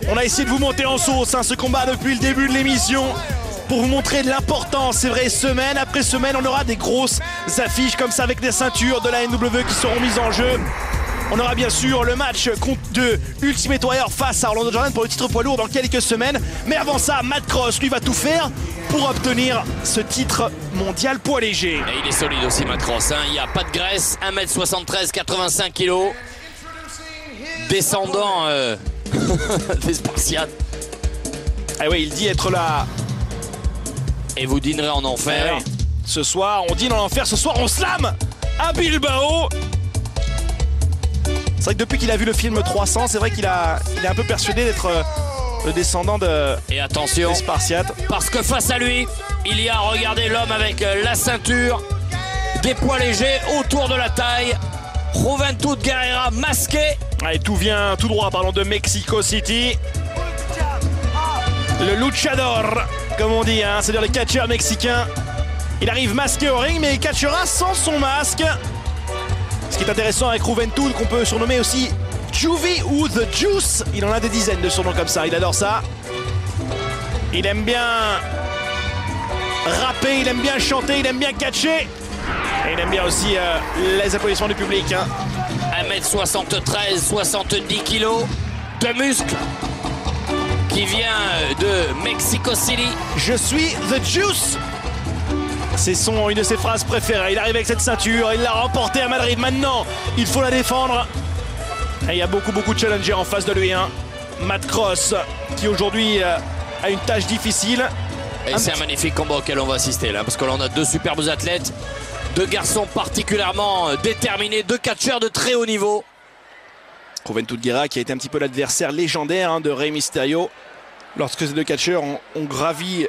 On a essayé de vous monter en sauce ce combat depuis le début de l'émission pour vous montrer de l'importance. C'est vrai, semaine après semaine, on aura des grosses affiches comme ça avec des ceintures de la NW qui seront mises en jeu. On aura bien sûr le match de Ultimate Warrior face à Orlando Jordan pour le titre poids lourd dans quelques semaines. Mais avant ça, Matt Cross, lui, va tout faire pour obtenir ce titre mondial poids léger. Et il est solide aussi, Matt Cross, hein. Il n'y a pas de graisse, 1m73, 85 kg. Descendant des Spartiates. Ah oui, il dit être là. Et vous dînerez en enfer. Ouais. Ce soir, on dîne en enfer. Ce soir, on slam à Bilbao. C'est vrai que depuis qu'il a vu le film 300, c'est vrai qu'il est un peu persuadé d'être le descendant Et attention, des Spartiates. Parce que face à lui, il y a, regardez, l'homme avec la ceinture, des poids légers autour de la taille. Juventud Guerrera masqué. Allez, tout vient tout droit, parlons de Mexico City. Le luchador, comme on dit, hein, c'est-à-dire le catcheur mexicain. Il arrive masqué au ring, mais il catchera sans son masque. Ce qui est intéressant avec Juventud, qu'on peut surnommer aussi Juvie ou The Juice. Il en a des dizaines de surnoms comme ça, il adore ça. Il aime bien rapper, il aime bien chanter, il aime bien catcher. Et il aime bien aussi les applaudissements du public. Hein. 1m73, 70 kg de muscles, qui vient de Mexico City. Je suis The Juice. C'est une de ses phrases préférées. Il arrive avec cette ceinture, il l'a remportée à Madrid. Maintenant, il faut la défendre. Et il y a beaucoup de challengers en face de lui. Hein. Matt Cross, qui aujourd'hui a une tâche difficile. Et c'est un magnifique combat auquel on va assister là, parce que là on a deux superbes athlètes, deux garçons particulièrement déterminés, deux catcheurs de très haut niveau. Juventud Guerrera qui a été un petit peu l'adversaire légendaire de Rey Mysterio lorsque ces deux catcheurs ont gravi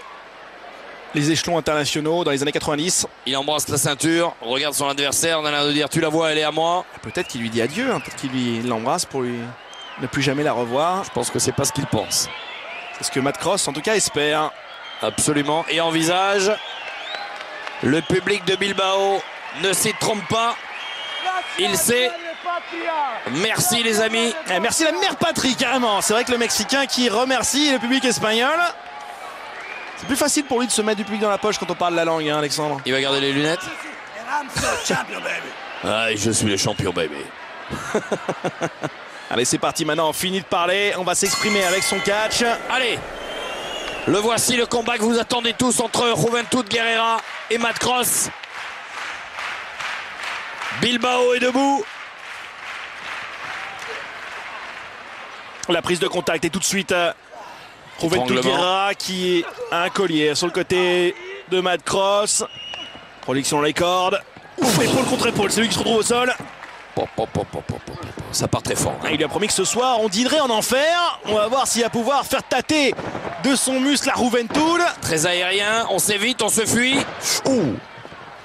les échelons internationaux dans les années 90. Il embrasse la ceinture, regarde son adversaire, on a l'air de dire tu la vois, elle est à moi. Peut-être qu'il lui dit adieu, hein, peut-être qu'il l'embrasse pour lui ne plus jamais la revoir. Je pense que c'est pas ce qu'il pense. C'est ce que Matt Cross en tout cas espère. Absolument, et envisage. Le public de Bilbao ne s'y trompe pas. Il sait. Merci les amis. Et merci la mère patrie carrément. C'est vrai que le Mexicain qui remercie le public espagnol. C'est plus facile pour lui de se mettre du public dans la poche quand on parle la langue, hein, Alexandre. Il va garder les lunettes. Ah, je suis le champion, baby. Allez, c'est parti maintenant. On finit de parler. On va s'exprimer avec son catch. Allez. Le voici, le combat que vous attendez tous entre Juventud Guerrera et Matt Cross. Bilbao est debout. La prise de contact est tout de suite Juventud Guerrera qui a un collier sur le côté de Matt Cross. Projection dans les cordes. Ouf, épaule contre épaule, c'est lui qui se retrouve au sol. Ça part très fort. Hein. Il lui a promis que ce soir on dînerait en enfer. On va voir s'il va pouvoir faire tâter de son muscle à Juventud. Très aérien, on s'évite, on se fuit. Ouh.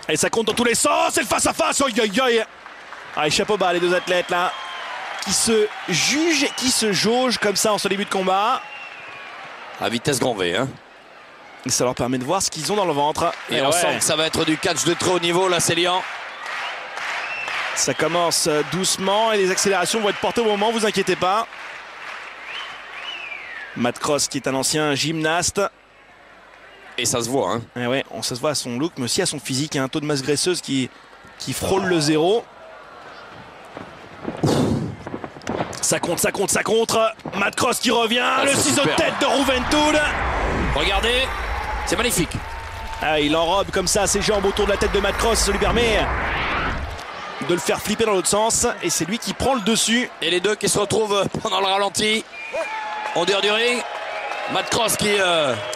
Et ça compte dans tous les sens, c'est le face à face. Allez, chapeau bas les deux athlètes là. Qui se jugent, qui se jaugent comme ça en ce début de combat. À vitesse grand V. Hein. Et ça leur permet de voir ce qu'ils ont dans le ventre. Et on sent que ça va être du catch de très haut niveau là, c'est liant. Ça commence doucement et les accélérations vont être portées au moment, vous inquiétez pas. Matt Cross qui est un ancien gymnaste. Et ça se voit. Hein. Et ouais, ça se voit à son look, mais aussi à son physique. Il y a un taux de masse graisseuse qui frôle le zéro. Ça compte, ça compte, ça compte. Matt Cross qui revient. Le ciseau de tête de Juventud. Regardez, c'est magnifique. Ah, il enrobe comme ça ses jambes autour de la tête de Matt Cross. Ça lui permet de le faire flipper dans l'autre sens. Et c'est lui qui prend le dessus. Et les deux qui se retrouvent pendant le ralenti. En dehors du ring. Matt Cross qui...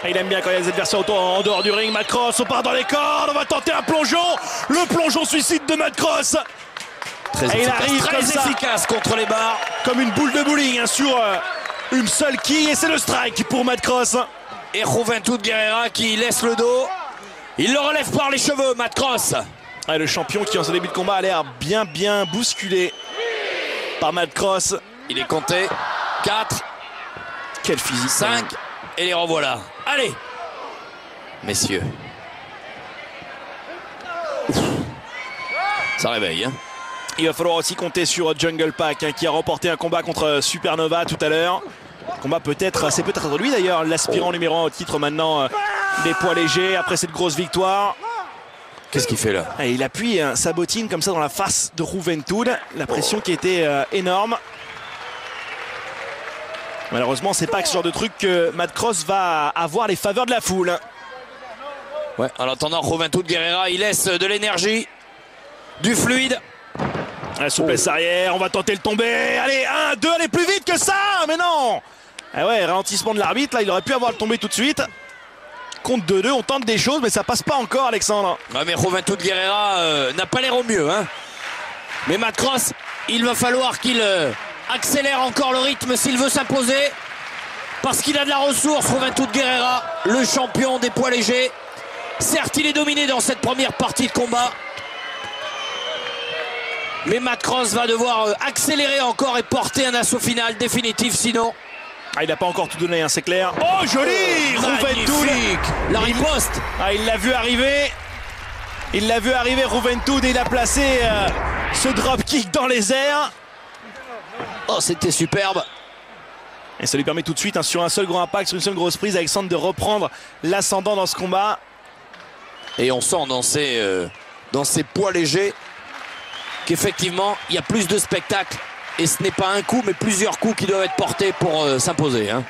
Il aime bien quand il y a des adversaires autour en dehors du ring. Matt Cross, on part dans les cordes. On va tenter un plongeon. Le plongeon suicide de Matt Cross. Très efficace, il arrive très efficace contre les barres. Comme une boule de bowling hein, sur une seule quille. Et c'est le strike pour Matt Cross. Et Juventud Guerrera qui laisse le dos. Il le relève par les cheveux, Matt Cross. Ah, le champion qui en ce début de combat a l'air bien bousculé par Matt Cross. Il est compté. 4. Quel physique. 5. Et les revoilà. Allez. Messieurs. Ouf. Ça réveille. Hein. Il va falloir aussi compter sur Jungle Pack hein, qui a remporté un combat contre Supernova tout à l'heure. combat peut-être, c'est peut-être lui d'ailleurs, l'aspirant numéro 1 au titre maintenant des poids légers après cette grosse victoire. Qu'est-ce qu'il fait là? Et il appuie sa bottine comme ça dans la face de Juventud. La pression qui était énorme. Malheureusement, c'est pas que ce genre de truc que Matt Cross va avoir les faveurs de la foule. Ouais, en attendant, Juventud Guerrera, il laisse de l'énergie, du fluide. La souplesse arrière, on va tenter le tomber. Allez, 1, 2, allez plus vite que ça. Mais non. Ah ouais, ralentissement de l'arbitre. Là, il aurait pu avoir le tombé tout de suite. Compte 2-2, on tente des choses, mais ça passe pas encore, Alexandre. Ouais, mais Juventud Guerrera n'a pas l'air au mieux. Hein. Mais Matt Cross, il va falloir qu'il accélère encore le rythme s'il veut s'imposer. Parce qu'il a de la ressource, Juventud Guerrera, le champion des poids légers. Certes, il est dominé dans cette première partie de combat. Mais Matt Cross va devoir accélérer encore et porter un assaut final définitif, sinon... Ah, il n'a pas encore tout donné, hein, c'est clair. Oh, joli! Juventud! La riposte! Ah, il l'a vu arriver. Il l'a vu arriver, Juventud, et il a placé ce dropkick dans les airs. Oh, c'était superbe. Et ça lui permet tout de suite, hein, sur un seul grand impact, sur une seule grosse prise, Alexandre, de reprendre l'ascendant dans ce combat. Et on sent dans ces poids légers qu'effectivement, il y a plus de spectacle. Et ce n'est pas un coup, mais plusieurs coups qui doivent être portés pour s'imposer. Hein.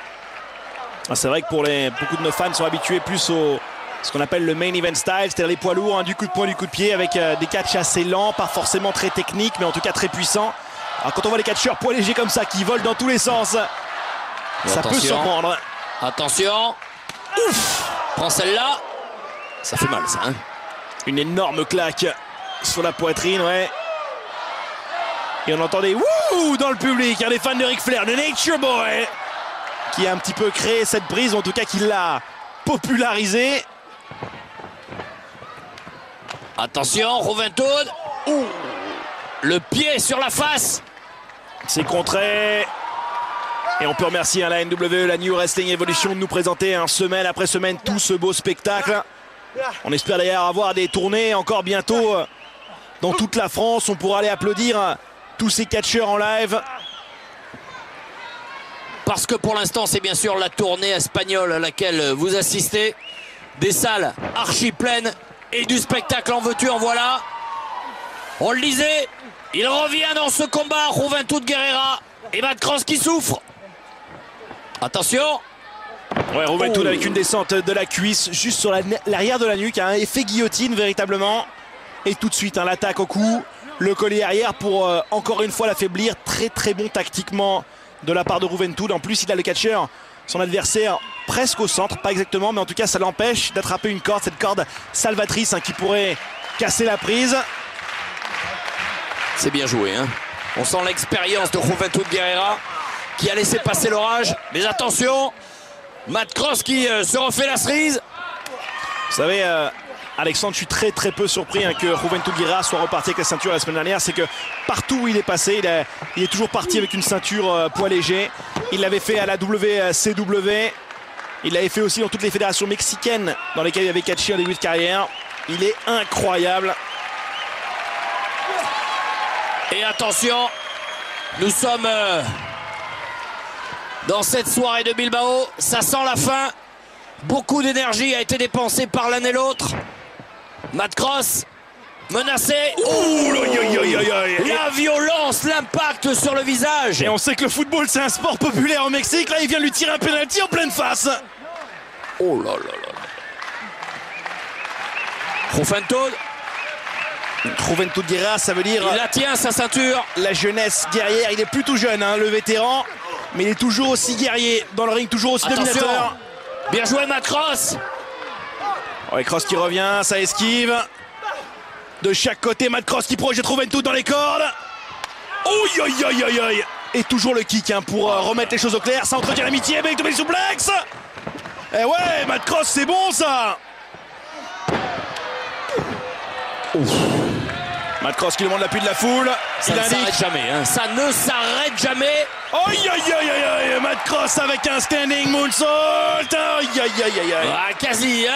Ah, c'est vrai que pour beaucoup de nos fans sont habitués plus au ce qu'on appelle le main event style, c'est-à-dire les poids lourds, hein, du coup de poing, du coup de pied, avec des catchs assez lents, pas forcément très techniques, mais en tout cas très puissants. Alors quand on voit les catcheurs poids légers comme ça, qui volent dans tous les sens, ça peut surprendre. Attention. Ouf. Prends celle-là. Ça fait mal, ça. Hein. Une énorme claque sur la poitrine, ouais. Et on entendait wouh dans le public, des fans de Ric Flair, de Nature Boy, qui a un petit peu créé cette prise, ou en tout cas qui l'a popularisée. Attention, Juventud. Ouh. Le pied sur la face. C'est contré. Et on peut remercier la NWE, la New Wrestling Evolution, de nous présenter semaine après semaine tout ce beau spectacle. On espère d'ailleurs avoir des tournées encore bientôt dans toute la France. On pourra aller applaudir tous ces catcheurs en live. Parce que pour l'instant, c'est bien sûr la tournée espagnole à laquelle vous assistez. Des salles archi pleines et du spectacle en veux-tu, en voilà. On le disait, il revient dans ce combat, Juventud Guerrera. Et Matt Cross qui souffre. Attention. Ouais, Juventud avec une descente de la cuisse juste sur l'arrière de la nuque. Un effet guillotine véritablement. Et tout de suite, l'attaque au cou. Le collier arrière pour encore une fois l'affaiblir. Très très bon tactiquement de la part de Juventud. En plus, il a le catcheur, son adversaire, presque au centre. Pas exactement, mais en tout cas, ça l'empêche d'attraper une corde. Cette corde salvatrice qui pourrait casser la prise. C'est bien joué. Hein. On sent l'expérience de Juventud Guerrera qui a laissé passer l'orage. Mais attention, Matt Cross qui se refait la cerise. Vous savez... Alexandre, je suis très très peu surpris que Juventud Guerrera soit reparti avec la ceinture la semaine dernière. C'est que partout où il est passé, il est toujours parti avec une ceinture poids léger. Il l'avait fait à la WCW. Il l'avait fait aussi dans toutes les fédérations mexicaines dans lesquelles il avait catché en début de carrière. Il est incroyable. Et attention, nous sommes dans cette soirée de Bilbao. Ça sent la fin. Beaucoup d'énergie a été dépensée par l'un et l'autre. Matt Cross menacé. La violence, l'impact sur le visage. Et on sait que le football c'est un sport populaire au Mexique. Là il vient lui tirer un penalty en pleine face. Oh là là là. Juventud Guerrera, ça veut dire... Il la tient sa ceinture. La jeunesse guerrière. Il est plus tout jeune, le vétéran. Mais il est toujours aussi guerrier dans le ring, toujours aussi dominateur. Bien joué Matt Cross. Ouais, Cross qui revient, ça esquive. De chaque côté, Matt Cross qui projette Juventud dans les cordes. Et toujours le kick pour remettre les choses au clair. Ça entretient l'amitié avec double suplex. Et ouais, Matt Cross, c'est bon ça. Matt Cross qui demande l'appui de la foule. Ça ne s'arrête jamais. Hein. Ça ne s'arrête jamais. Matt Cross avec un standing moonsault. Quasi.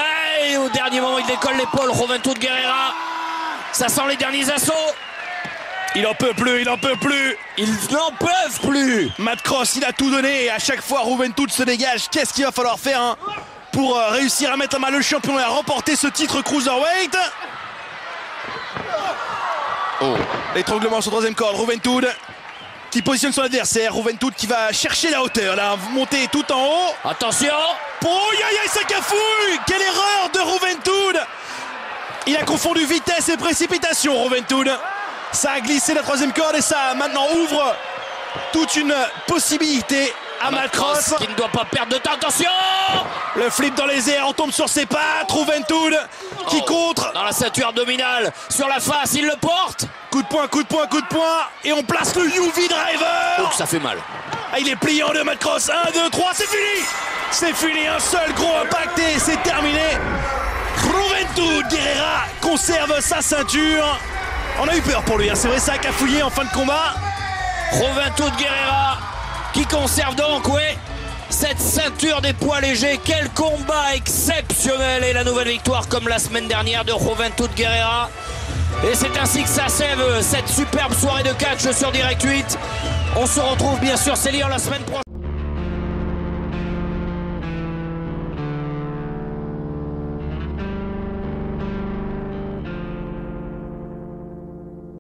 Et au dernier moment, il décolle l'épaule. Juventud Guerrera. Ça sent les derniers assauts. Il en peut plus, il en peut plus. Ils n'en peuvent plus. Matt Cross, il a tout donné et à chaque fois Juventud se dégage. Qu'est-ce qu'il va falloir faire hein, pour réussir à mettre à mal le champion et à remporter ce titre Cruiserweight? Oh, l'étranglement sur troisième corde, Juventud qui positionne son adversaire. Juventud qui va chercher la hauteur, là, monter tout en haut. Attention. Oh, ça cafouille. Quelle erreur de Juventud. Il a confondu vitesse et précipitation, Juventud. Ça a glissé la troisième corde et ça maintenant ouvre toute une possibilité à Matt Cross. Qui ne doit pas perdre de temps, attention. Le flip dans les airs, on tombe sur ses pattes. Juventud qui contre. Dans la ceinture abdominale, sur la face, il le porte. Coup de poing, coup de poing, coup de poing. Et on place le UV Driver. Oh, que ça fait mal. Ah, il est plié en deux, Matt Cross. 1, 2, 3, c'est fini. C'est fini, un seul gros impact et c'est terminé. Juventud Guerrera conserve sa ceinture. On a eu peur pour lui, hein. C'est vrai, ça a cafouillé en fin de combat. Juventud Guerrera qui conserve donc, cette ceinture des poids légers. Quel combat exceptionnel et la nouvelle victoire comme la semaine dernière de Juventud Guerrera. Et c'est ainsi que s'achève cette superbe soirée de catch sur Direct 8. On se retrouve bien sûr, c'est lié la semaine prochaine.